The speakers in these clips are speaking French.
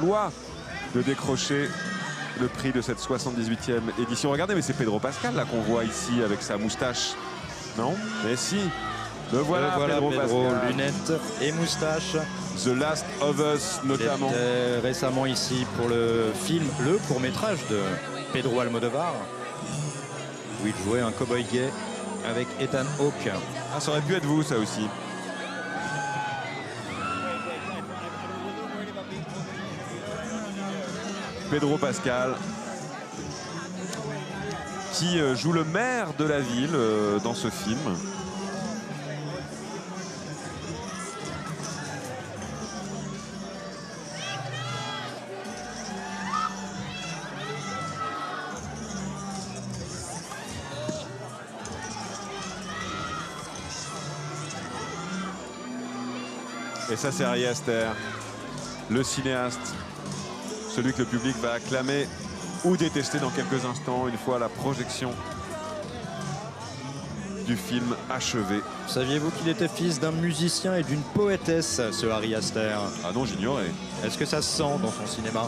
Loi de décrocher le prix de cette 78e édition. Regardez, mais c'est Pedro Pascal là qu'on voit ici avec sa moustache. Non? Mais si. Le voilà, Pedro Pascal. Lunettes et moustache. The Last of Us notamment. Il était récemment ici pour le film, le court-métrage de Pedro Almodovar, où il jouait un cow-boy gay avec Ethan Hawke. Ah, ça aurait pu être vous, ça aussi. Pedro Pascal, qui joue le maire de la ville dans ce film. Et ça, c'est Ari Aster, le cinéaste, celui que le public va acclamer ou détester dans quelques instants, une fois la projection du film achevé. Saviez-vous qu'il était fils d'un musicien et d'une poétesse, ce Ari Aster? Ah non, j'ignorais. Est-ce que ça se sent dans son cinéma?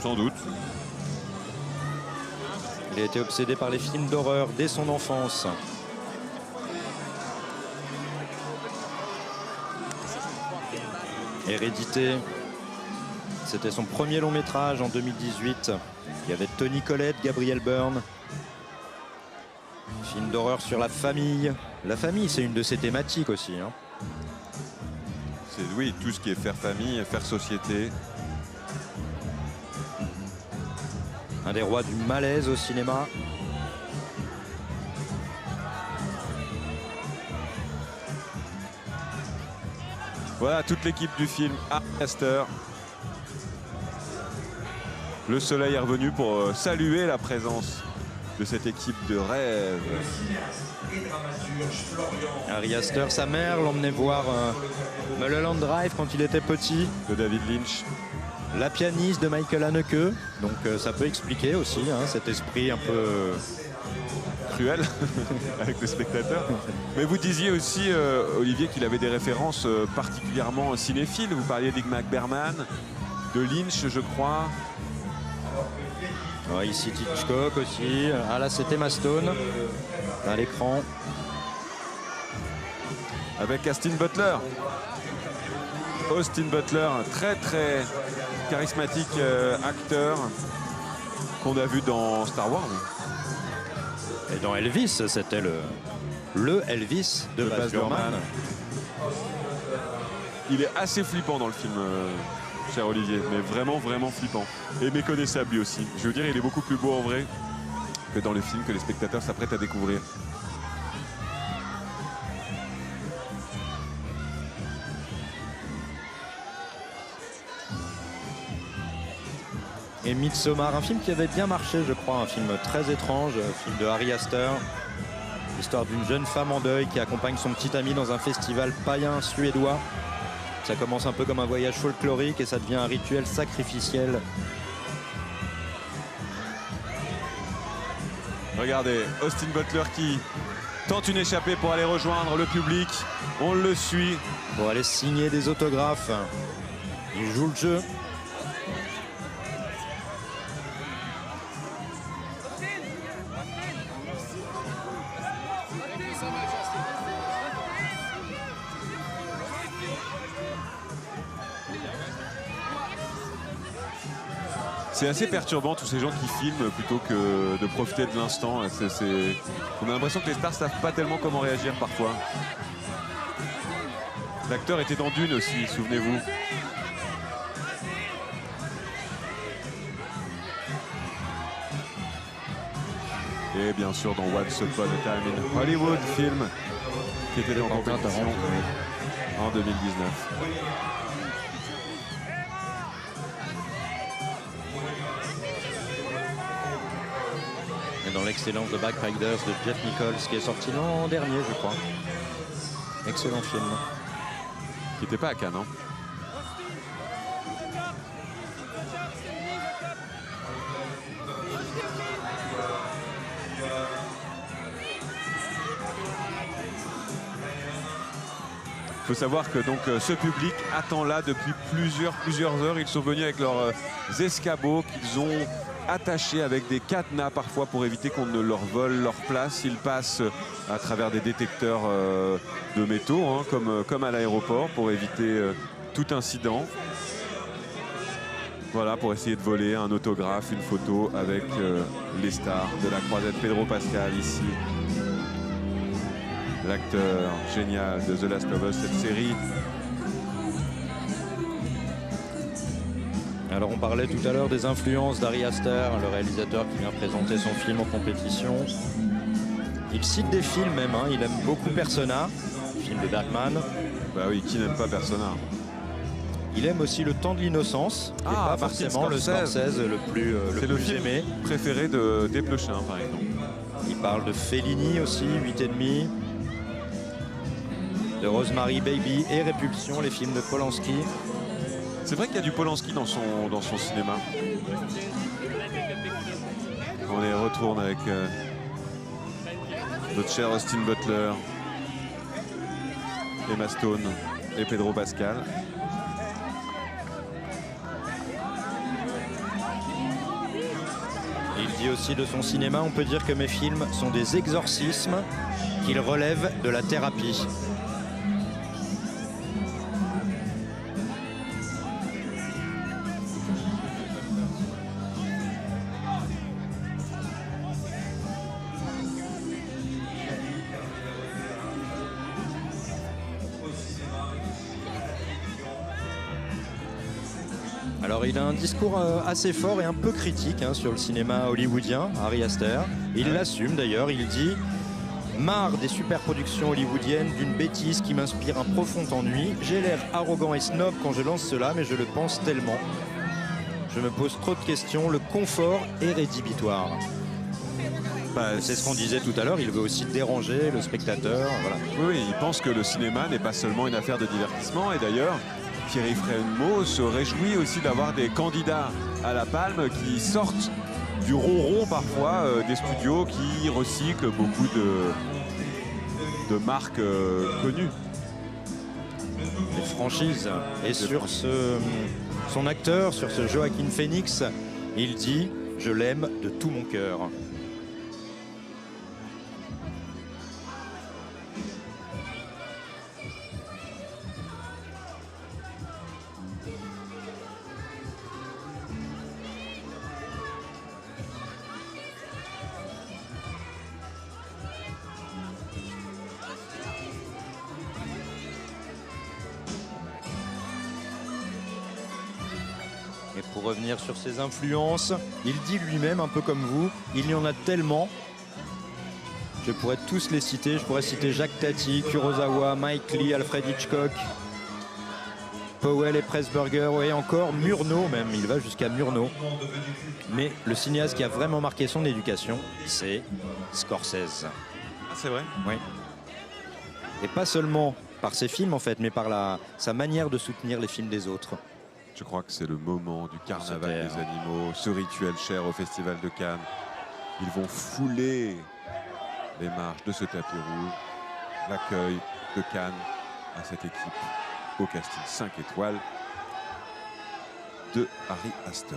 Sans doute. Il a été obsédé par les films d'horreur dès son enfance. Hérédité, c'était son premier long métrage en 2018. Il y avait Toni Collette, Gabriel Byrne. Film d'horreur sur la famille. La famille, c'est une de ses thématiques aussi. Hein. C'est oui, tout ce qui est faire famille, faire société. Un des rois du malaise au cinéma. Voilà toute l'équipe du film Ari Aster. Le soleil est revenu pour saluer la présence de cette équipe de rêve. Ari Aster, sa mère l'emmenait voir Mulholland Drive quand il était petit. De David Lynch. La pianiste de Michael Haneke. Donc ça peut expliquer aussi hein, cet esprit un peu cruel avec le spectateur. Mais vous disiez aussi, Olivier, qu'il avait des références particulièrement cinéphiles. Vous parliez d'Ingmar Bergman, de Lynch, je crois. Ouais, ici Hitchcock aussi. Ah là, c'était Emma Stone à l'écran. Avec Austin Butler. Austin Butler, un très très charismatique acteur qu'on a vu dans Star Wars. Et dans Elvis, c'était le Elvis de Baz Luhrmann. Il est assez flippant dans le film, cher Olivier, mais vraiment, vraiment flippant. Et méconnaissable lui aussi. Je veux dire, il est beaucoup plus beau en vrai que dans le film que les spectateurs s'apprêtent à découvrir. Et Midsommar, un film qui avait bien marché, je crois, un film très étrange, un film de Ari Aster. L'histoire d'une jeune femme en deuil qui accompagne son petit ami dans un festival païen suédois. Ça commence un peu comme un voyage folklorique et ça devient un rituel sacrificiel. Regardez, Austin Butler qui tente une échappée pour aller rejoindre le public. On le suit. Pour aller signer des autographes. Il joue le jeu. C'est assez perturbant tous ces gens qui filment plutôt que de profiter de l'instant. On a l'impression que les stars ne savent pas tellement comment réagir parfois. L'acteur était dans Dune aussi, souvenez-vous. Et bien sûr dans Once Upon a Time in Hollywood, film qui était en compétition en 2019. Et dans l'excellence de Backriders de Jeff Nichols qui est sorti l'an dernier, je crois. Excellent film. Qui n'était pas à Cannes, hein. faut savoir que donc ce public attend là depuis plusieurs heures. Ils sont venus avec leurs escabeaux qu'ils ont attachés avec des cadenas parfois pour éviter qu'on ne leur vole leur place. Ils passent à travers des détecteurs de métaux, hein, comme à l'aéroport, pour éviter tout incident. Voilà, pour essayer de voler un autographe, une photo avec les stars de la croisette. Pedro Pascal ici, l'acteur génial de The Last of Us, cette série. Alors on parlait tout à l'heure des influences d'Ari Aster, le réalisateur qui vient présenter son film en compétition. Il cite des films même, hein. Il aime beaucoup Persona, le film de Bergman. Bah oui, qui n'aime pas Persona? Il aime aussi Le Temps de l'innocence, qui n'est pas forcément le Scorsese le plus aimé. Préféré d'Éplechin, par exemple. Il parle de Fellini aussi, 8,5, de Rosemary Baby et Répulsion, les films de Polanski. C'est vrai qu'il y a du Polanski dans son cinéma. On les retourne avec notre cher Austin Butler, Emma Stone et Pedro Pascal. Il dit aussi de son cinéma, on peut dire que mes films sont des exorcismes qu'ils relèvent de la thérapie. Alors il a un discours assez fort et un peu critique hein, sur le cinéma hollywoodien, Ari Aster. Il l'assume d'ailleurs, il dit « Marre des superproductions hollywoodiennes, d'une bêtise qui m'inspire un profond ennui. J'ai l'air arrogant et snob quand je lance cela, mais je le pense tellement. Je me pose trop de questions, le confort est rédhibitoire. » C'est ce qu'on disait tout à l'heure, il veut aussi déranger le spectateur. Voilà. Oui, il pense que le cinéma n'est pas seulement une affaire de divertissement. Et d'ailleurs, Thierry Frémaux se réjouit aussi d'avoir des candidats à la Palme qui sortent du ronron parfois des studios qui recyclent beaucoup de marques connues. Des franchises. Et sur son acteur, sur ce Joaquin Phoenix, il dit « Je l'aime de tout mon cœur ». Et pour revenir sur ses influences, il dit lui-même, un peu comme vous, il y en a tellement. Je pourrais tous les citer. Je pourrais citer Jacques Tati, Kurosawa, Mike Leigh, Alfred Hitchcock, Powell et Pressburger, et encore Murnau même. Il va jusqu'à Murnau. Mais le cinéaste qui a vraiment marqué son éducation, c'est Scorsese. Ah, c'est vrai? Oui. Et pas seulement par ses films en fait, mais par sa manière de soutenir les films des autres. Je crois que c'est le moment du carnaval des animaux, ce rituel cher au Festival de Cannes. Ils vont fouler les marches de ce tapis rouge. L'accueil de Cannes à cette équipe au casting 5 étoiles de Ari Aster.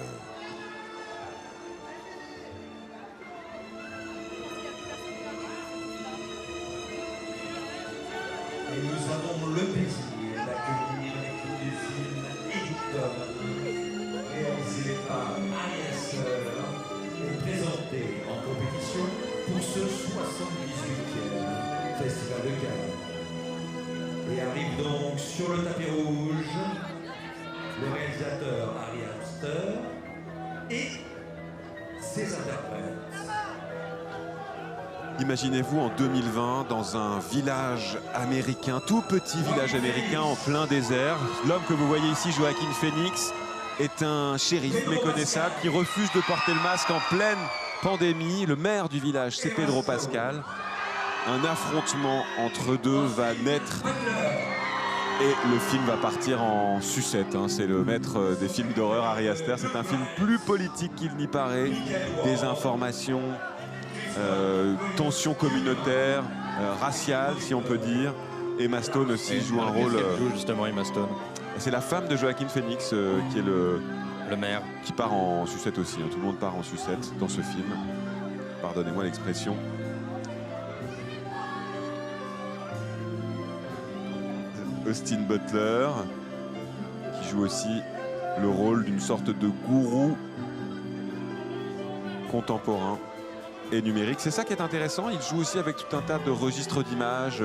Et nous avons le plaisir d'accueillir l'équipe du film Edictum, réalisé par Ari Aster et présenté en compétition pour ce 78e Festival de Cannes. Et arrive donc sur le tapis rouge le réalisateur Ari Aster et ses interprètes. Imaginez-vous en 2020 dans un village américain, tout petit village américain en plein désert. L'homme que vous voyez ici, Joaquin Phoenix, est un shérif méconnaissable qui refuse de porter le masque en pleine pandémie. Le maire du village, c'est Pedro Pascal. Un affrontement entre deux va naître et le film va partir en sucette. C'est le maître des films d'horreur, Ari Aster. C'est un film plus politique qu'il n'y paraît. Des informations, tensions communautaires, raciales si on peut dire. Emma Stone aussi joue un rôle. Joue justement Emma Stone, C'est la femme de Joaquin Phoenix qui est le maire. qui part en sucette aussi. Hein. Tout le monde part en sucette dans ce film. Pardonnez-moi l'expression. Austin Butler qui joue aussi le rôle d'une sorte de gourou contemporain et numérique. C'est ça qui est intéressant. Il joue aussi avec tout un tas de registres d'images.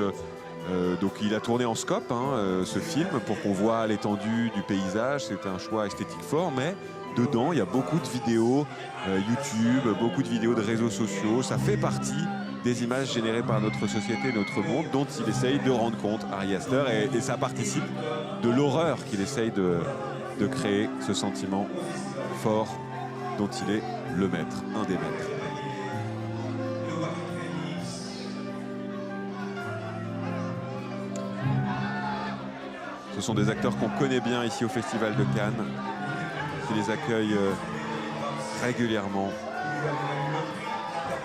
Donc il a tourné en scope ce film pour qu'on voit l'étendue du paysage. C'était un choix esthétique fort, mais dedans il y a beaucoup de vidéos YouTube, beaucoup de vidéos de réseaux sociaux. Ça fait partie des images générées par notre société, notre monde, dont il essaye de rendre compte, Ari Aster, et ça participe de l'horreur qu'il essaye de créer, ce sentiment fort dont il est le maître, un des maîtres. Ce sont des acteurs qu'on connaît bien ici au Festival de Cannes, qui les accueillent régulièrement.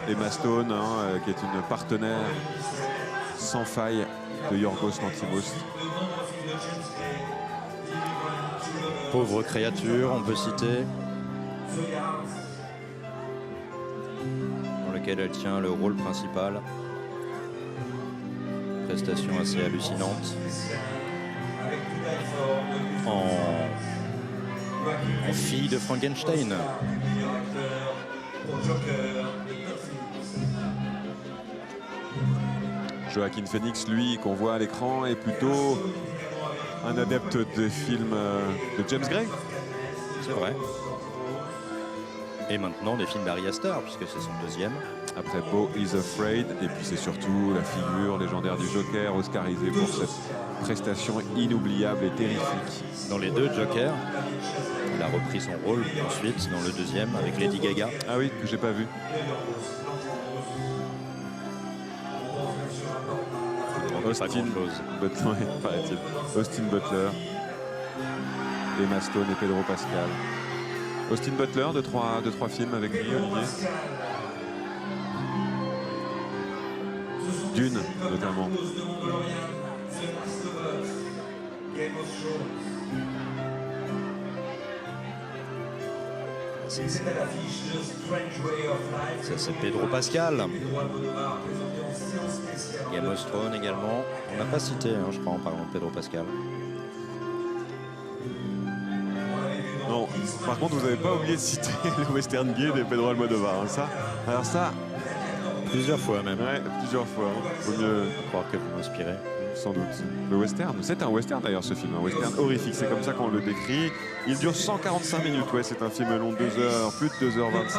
Emma Stone, qui est une partenaire sans faille de Yorgos Lanthimos. Pauvre créature, on peut citer, dans lequel elle tient le rôle principal. Prestation assez hallucinante. En fille de Frankenstein. Joaquin Phoenix, lui, qu'on voit à l'écran, est plutôt un adepte des films de James Gray. C'est vrai. Et maintenant des films d'Ari Aster, puisque c'est son deuxième. Après Beau is Afraid, et puis c'est surtout la figure légendaire du Joker, oscarisé pour cette prestation inoubliable et terrifique. Dans les deux Jokers, il a repris son rôle ensuite dans le deuxième avec Lady Gaga. Ah oui, que j'ai pas vu. Austin Butler, paraît-il. Austin Butler, Emma Stone et Pedro Pascal. Austin Butler, de trois films avec lui, Olivier. Dune, notamment. Ça c'est Pedro Pascal. Game of Thrones également. On n'a pas cité, je crois, en parlant de Pedro Pascal. Non, par contre, vous n'avez pas oublié de citer le Western Guide et Pedro Almodovar. Ça, alors ça, plusieurs fois même. Ouais, plusieurs fois. Vaut mieux croire que vous m'inspirez. Sans doute. Le western, c'est un western d'ailleurs ce film, un western horrifique, c'est comme ça qu'on le décrit. Il dure 145 minutes, ouais, c'est un film long de 2 heures, plus de 2h25.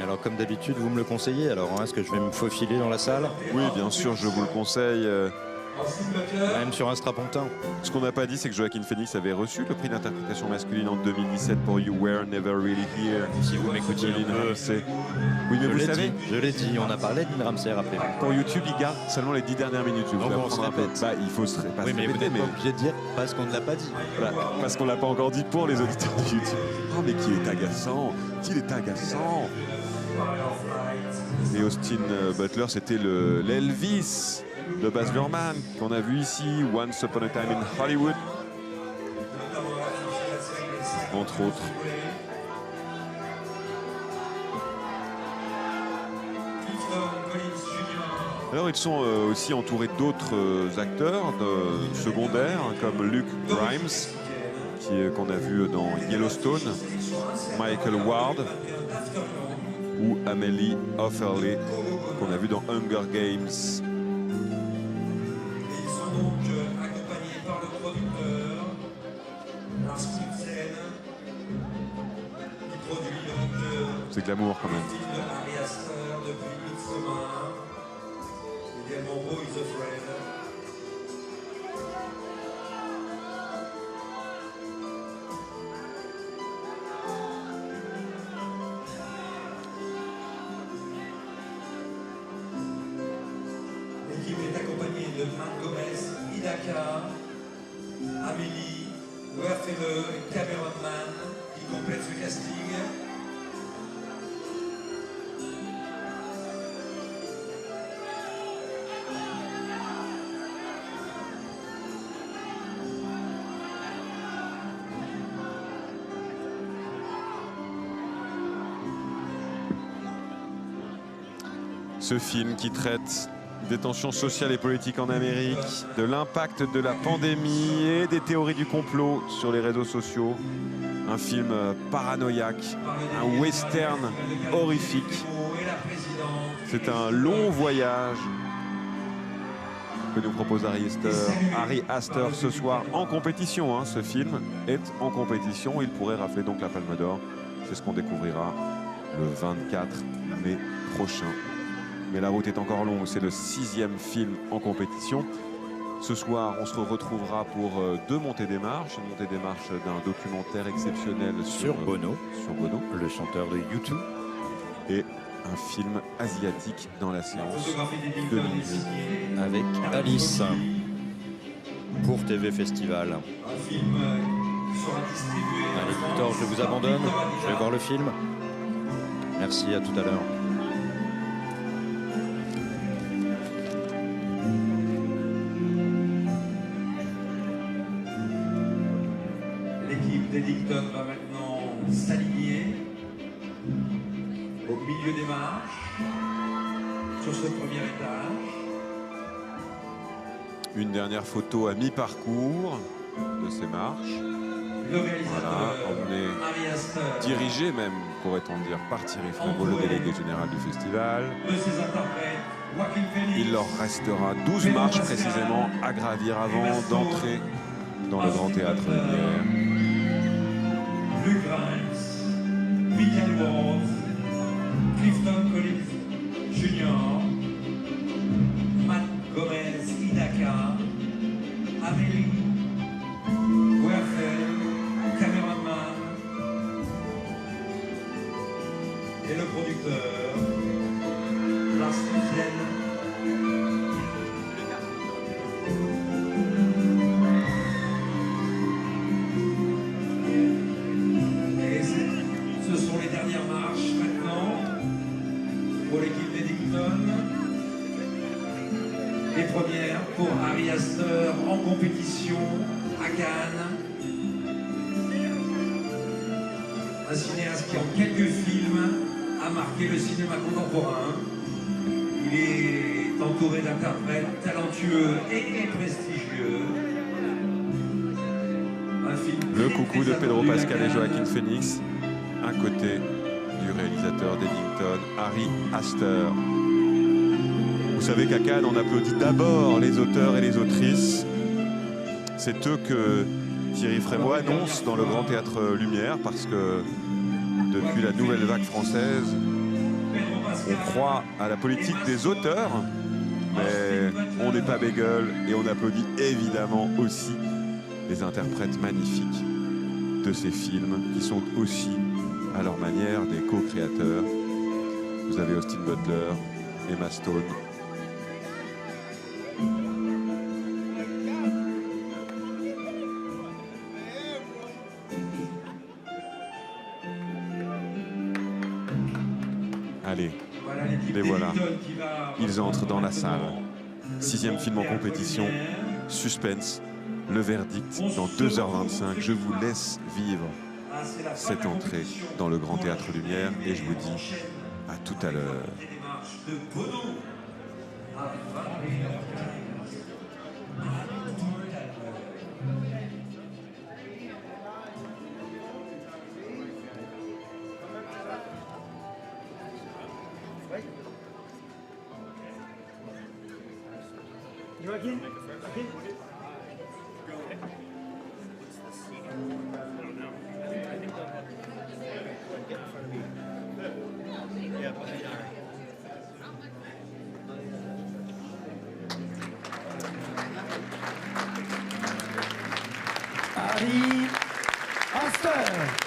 Alors comme d'habitude, vous me le conseillez, alors est-ce que je vais me faufiler dans la salle? Oui, bien sûr, je vous le conseille. Même sur un strapontin. Ce qu'on n'a pas dit, c'est que Joaquin Phoenix avait reçu le prix d'interprétation masculine en 2017 pour You Were Never Really Here. Si vous m'écoutiez un peu. Oui, mais vous savez, je l'ai dit, on a parlé de Ramsey, rappelez-vous. pour YouTube, il garde seulement les 10 dernières minutes. Je vais vous on se apprendre un peu. répète. Bah, il faut se pas Oui, se mais vous répéter, n'êtes pas obligé de dire parce qu'on ne l'a pas dit. Voilà, parce qu'on l'a pas encore dit pour les auditeurs de YouTube. Oh, mais qu'il est agaçant, qu'il est agaçant. Et Austin Butler, c'était l'Elvis de Baz Luhrmann qu'on a vu ici, Once Upon a Time in Hollywood, entre autres. Alors ils sont aussi entourés d'autres acteurs secondaires comme Luke Grimes qu'on a vu dans Yellowstone, Michael Ward ou Amélie Offerley qu'on a vu dans Hunger Games. C'est glamour quand même. L'équipe est accompagnée de Marc Gomez, Idaka, Amélie, Werfele et Cameron Mann qui complètent ce casting. Ce film qui traite des tensions sociales et politiques en Amérique, de l'impact de la pandémie et des théories du complot sur les réseaux sociaux. Un film paranoïaque, un western horrifique. C'est un long voyage que nous propose Ari Aster ce soir en compétition. Hein. Ce film est en compétition. Il pourrait rafler donc la Palme d'Or. C'est ce qu'on découvrira le 24 mai prochain. Mais la route est encore longue. C'est le 6e film en compétition. Ce soir, on se retrouvera pour 2 montées des marches. Une montée des marches d'un documentaire exceptionnel sur Bono, le chanteur de U2, et un film asiatique dans la séance de minuit avec Alice pour TV Festival. Allez, Victor, je vous abandonne. Je vais voir le film. Merci, à tout à l'heure. L'équipe d'Eddington va maintenant s'aligner au milieu des marches, sur ce premier étage. Une dernière photo à mi-parcours de ces marches. Le réalisateur, emmené, Ari Aster, dirigé même, pourrait-on dire, par Thierry Frémaux, le délégué général du festival. de ses interprètes, Joaquin Phoenix, Il leur restera 12 marches précisément à gravir avant d'entrer dans le Grand Théâtre Lumière. Luke Grimes, Michael Ward, Clifton Collins Jr., Matt Gomez-Hidaka, Amélie Werfel, caméraman, et le producteur, Lars Michel. Et ce sont les dernières marches maintenant pour l'équipe d'Eddington. Les premières pour Ari Aster en compétition à Cannes. Un cinéaste qui en quelques films a marqué le cinéma contemporain. Il est entouré d'interprètes talentueux et prestigieux. Un film Le très, coucou très de Pedro attendu à Pascal et Cannes. Joaquin Phoenix, à côté du réalisateur d'Eddington, Ari Aster. Vous savez qu'à Cannes, on applaudit d'abord les auteurs et les autrices. C'est eux que Thierry Frémaux annonce dans le Grand Théâtre Lumière, parce que depuis la nouvelle vague française, on croit à la politique des auteurs, mais on n'est pas bégueule et on applaudit évidemment aussi les interprètes magnifiques de ces films qui sont aussi à leur manière des co-créateurs. Vous avez Austin Butler, Emma Stone. Allez, Voilà l'équipe les voilà. d'Eddington qui va Ils entrent dans la salle. maintenant 6e film en compétition. Suspense. Le verdict dans 2h25. Je vous laisse vivre Ah, c'est la fin cette de la entrée compétition. dans le Grand Théâtre Lumière et je vous dis Enchaîne à tout à l'heure. les démarches de Bono à 21h15. À tout à l'heure. Ari Aster.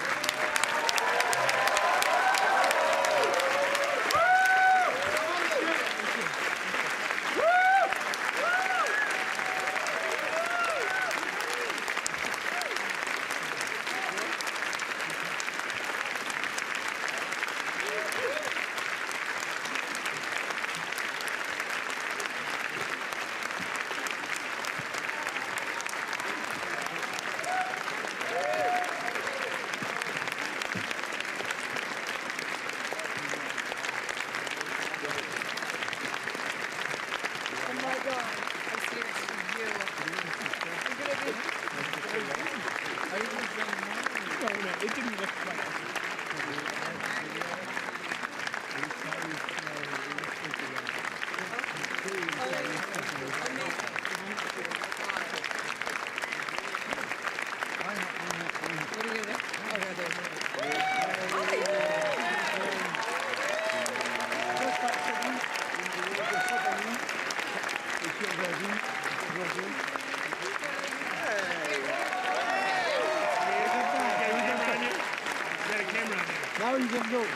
It didn't look like Now you can go.